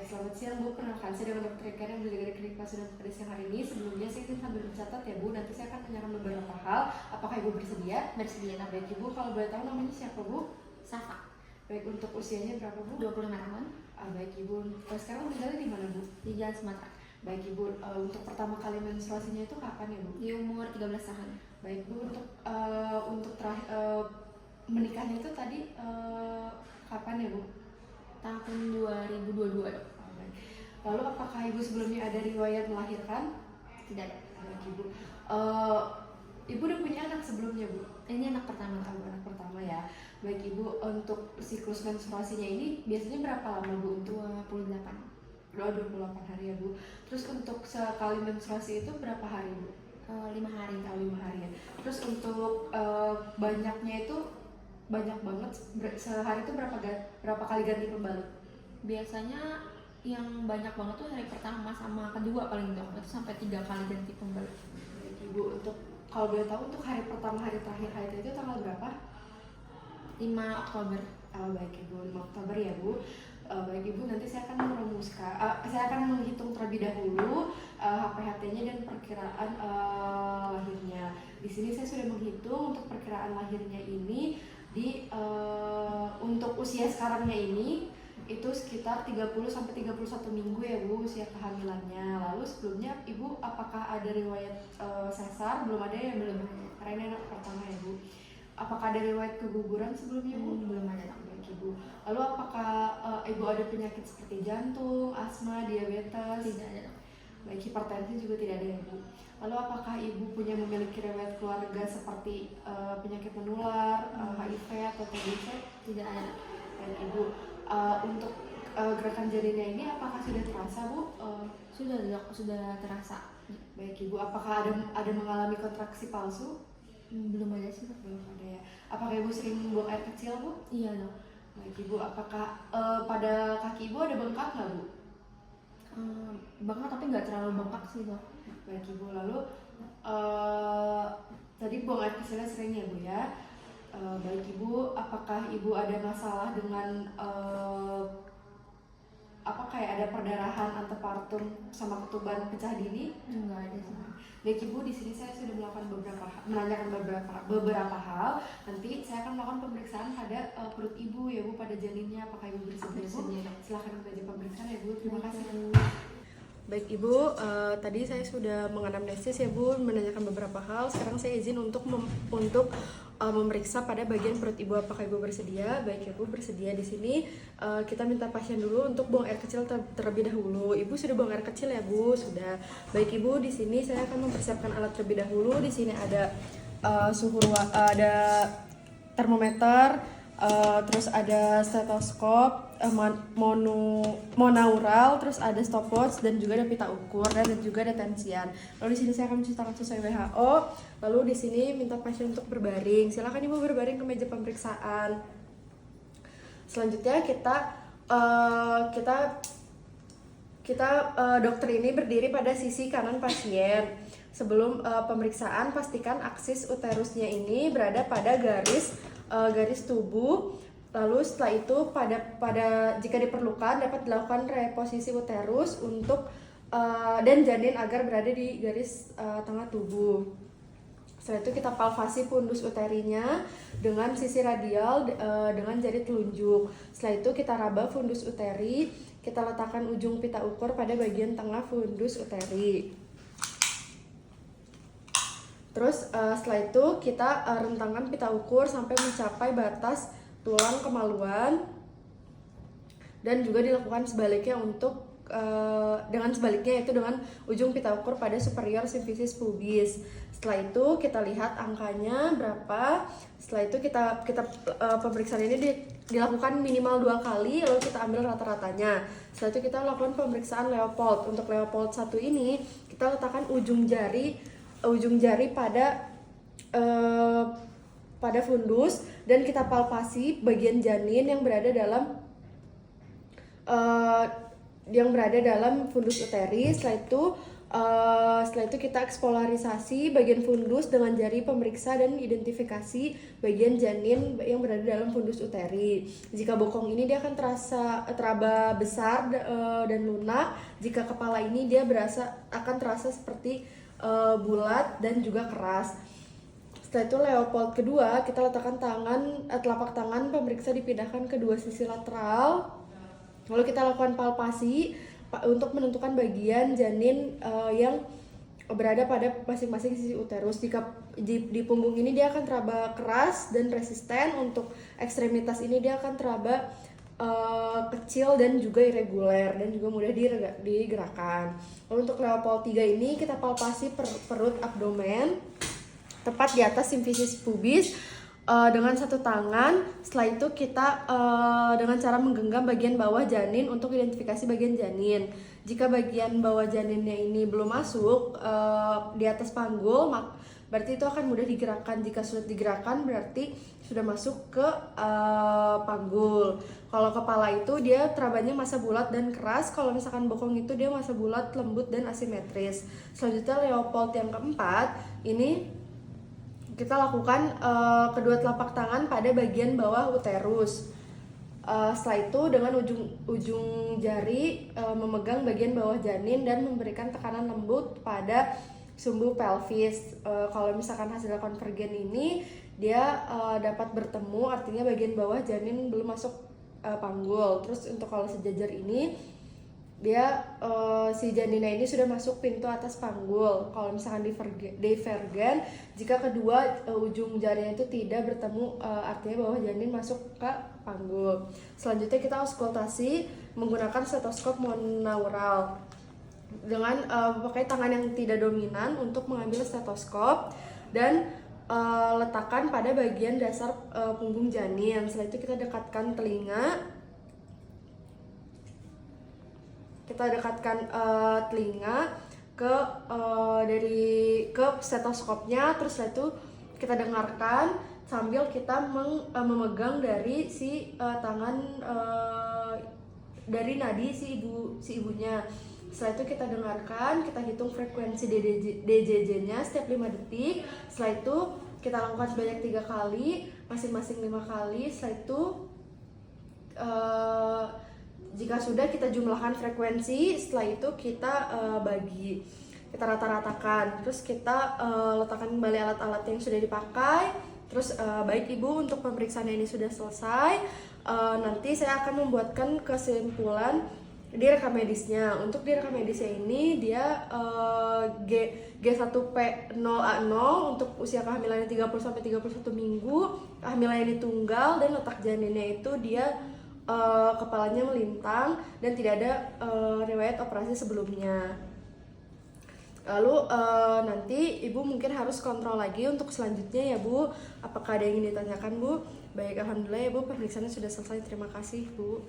selamat siang Bu. Perkenalkan saya dengan Dr. Eka yang menjaga klinik pasien pada siang hari ini. Sebelumnya saya ingin sambil mencatat ya Bu. Nanti saya akan tanyakan beberapa hal. Apakah Ibu bersedia? Bersedia. Nah, baik Ibu, kalau boleh tahu namanya siapa Bu? Safa, Baik, untuk usianya berapa Bu? 25 tahun, Baik Ibu, sekarang tinggalnya di mana Bu? di Jalan Sumatera, Baik Ibu, untuk pertama kali menstruasinya itu kapan ya Bu? di umur 13 tahun. Baik Bu, untuk terakhir menikahnya itu tadi kapan ya Bu? Tahun 2022 dok. Baik. Lalu apakah Ibu sebelumnya ada riwayat melahirkan? Tidak ada. Baik Ibu. Ibu udah punya anak sebelumnya Bu? Ini anak pertama. Anak pertama ya. Baik Ibu, untuk siklus menstruasinya ini biasanya berapa lama Bu? Untuk 28. 28 hari ya Bu. Terus untuk sekali menstruasi itu berapa hari Bu? 5 hari. 5 hari ya. Terus untuk banyaknya itu banyak banget, sehari itu berapa kali ganti pembalut? Biasanya yang banyak banget tuh hari pertama sama kedua paling dok. Itu sampai 3 kali ganti pembalut. Baik Ibu, untuk kalau boleh tahu untuk hari pertama, hari terakhir haid itu tanggal berapa? 5 Oktober. Baik Ibu, 5 Oktober ya Bu. Baik Ibu, nanti saya akan merumuskan, saya akan menghitung terlebih dahulu HPHT-nya dan perkiraan lahirnya. Di sini saya sudah menghitung untuk perkiraan lahirnya ini untuk usia sekarangnya ini itu sekitar 30 sampai 31 minggu ya Bu usia kehamilannya. Lalu sebelumnya Ibu apakah ada riwayat sesar? Belum ada ya? Belum. Karena ini anak pertama ya Bu. Apakah ada riwayat keguguran sebelumnya Bu? Belum ada dok. Baik Ibu. Lalu apakah Ibu ada penyakit seperti jantung, asma, diabetes? Tidak ada dok. Baik, hipertensi juga tidak ada ya Bu. Lalu apakah Ibu memiliki riwayat keluarga seperti penyakit menular, HIV atau TBC? Tidak ada. Baik Ibu, untuk gerakan janinnya ini apakah sudah terasa Bu? Sudah dok, sudah terasa. Baik Ibu, apakah ada mengalami kontraksi palsu? Belum ada sih dok. Belum ada ya. Apakah Ibu sering buang air kecil Bu? Iya dok. Baik Ibu, apakah pada kaki Ibu ada bengkak nggak Bu? Bengkak tapi nggak terlalu bengkak sih dok. Baik Ibu, lalu tadi buang air kecilnya sering ya Bu ya. Baik Ibu, apakah Ibu ada masalah dengan kayak ada perdarahan antepartum sama ketuban pecah dini? Enggak ada sih. Baik Ibu, di sini saya sudah menanyakan beberapa hal. Nanti saya akan melakukan pemeriksaan pada perut Ibu ya Bu, pada janinnya. Apakah Ibu bersedia Bu? Silahkan kita aja pemeriksaan ya Bu. Terima kasih. Baik Ibu, tadi saya sudah menganamnesis ya Bu, menanyakan beberapa hal. Sekarang saya izin untuk memeriksa pada bagian perut Ibu. Apakah Ibu bersedia? Baik ya Bu, bersedia. Di sini kita minta pasien dulu untuk buang air kecil terlebih dahulu. Ibu sudah buang air kecil ya Bu? Sudah. Baik Ibu, di sini saya akan mempersiapkan alat terlebih dahulu. Di sini ada ada termometer, terus ada stetoskop, monaural, terus ada stopwatch dan juga ada pita ukur dan juga ada tensian. Lalu di sini saya akan mencuci tangan sesuai WHO. Lalu di sini minta pasien untuk berbaring. Silakan Ibu berbaring ke meja pemeriksaan. Selanjutnya kita dokter ini berdiri pada sisi kanan pasien. Sebelum pemeriksaan, pastikan aksis uterusnya ini berada pada garis tubuh. Lalu setelah itu jika diperlukan dapat dilakukan reposisi uterus dan janin agar berada di garis tengah tubuh. Setelah itu kita palpasi fundus uterinya dengan sisi radial dengan jari telunjuk. Setelah itu kita raba fundus uteri, kita letakkan ujung pita ukur pada bagian tengah fundus uteri. Terus setelah itu kita rentangkan pita ukur sampai mencapai batas tulang kemaluan dan juga dilakukan sebaliknya dengan sebaliknya yaitu dengan ujung pita ukur pada superior symphysis pubis. Setelah itu kita lihat angkanya berapa. Setelah itu kita pemeriksaan ini dilakukan minimal 2 kali, lalu kita ambil rata-ratanya. Setelah itu kita lakukan pemeriksaan Leopold. Untuk Leopold 1 ini kita letakkan ujung jari pada fundus dan kita palpasi bagian janin yang berada dalam fundus uteri. Setelah itu Setelah itu kita eksplorisasi bagian fundus dengan jari pemeriksa dan identifikasi bagian janin yang berada dalam fundus uteri. Jika bokong ini dia akan teraba besar dan lunak. Jika kepala ini dia akan terasa seperti bulat dan juga keras. Setelah itu Leopold kedua, kita letakkan telapak tangan pemeriksa dipindahkan ke dua sisi lateral. Lalu kita lakukan palpasi untuk menentukan bagian janin yang berada pada masing-masing sisi uterus. Jika di punggung ini dia akan teraba keras dan resisten, untuk ekstremitas ini dia akan teraba kecil dan juga irregular dan juga mudah digerakkan. Lalu untuk Leopold 3 ini kita palpasi perut abdomen tepat di atas simfisis pubis dengan satu tangan. Setelah itu kita dengan cara menggenggam bagian bawah janin untuk identifikasi bagian janin. Jika bagian bawah janinnya ini belum masuk di atas panggul, berarti itu akan mudah digerakkan. Jika sudah digerakkan berarti sudah masuk ke panggul. Kalau kepala itu dia terabanya massa bulat dan keras. Kalau misalkan bokong itu dia massa bulat, lembut dan asimetris. Selanjutnya Leopold yang keempat, ini kita lakukan kedua telapak tangan pada bagian bawah uterus. Setelah itu dengan ujung jari memegang bagian bawah janin dan memberikan tekanan lembut pada sumbu pelvis. Kalau misalkan hasil konvergen ini dia dapat bertemu, artinya bagian bawah janin belum masuk panggul. Terus untuk kalau sejajar ini dia si janinnya ini sudah masuk pintu atas panggul. Kalau misalkan divergen, jika kedua ujung jarinya itu tidak bertemu, artinya bawah janin masuk ke panggul. Selanjutnya kita auskultasi menggunakan stetoskop monaural dengan pakai tangan yang tidak dominan untuk mengambil stetoskop dan letakkan pada bagian dasar punggung janin. Setelah itu kita dekatkan telinga. Kita dekatkan telinga ke stetoskopnya, terus setelah itu kita dengarkan sambil kita memegang dari si tangan dari nadi si ibunya. Setelah itu kita dengarkan, kita hitung frekuensi DJJ-nya setiap 5 detik. Setelah itu kita lakukan sebanyak 3 kali, masing-masing 5 kali. Setelah itu jika sudah kita jumlahkan frekuensi, setelah itu kita kita rata-ratakan. Terus kita letakkan kembali alat-alat yang sudah dipakai. Terus baik ibu, untuk pemeriksaan ini sudah selesai. Nanti saya akan membuatkan kesimpulan di rekam medisnya. Untuk di rekam medisnya ini dia G1P0A0 untuk usia kehamilannya 30-31 minggu. Kehamilan ini tunggal dan letak janinnya itu dia kepalanya melintang dan tidak ada riwayat operasi sebelumnya. Lalu nanti ibu mungkin harus kontrol lagi untuk selanjutnya ya bu. Apakah ada yang ingin ditanyakan bu? Baik, alhamdulillah ya bu, pemeriksaannya sudah selesai. Terima kasih bu.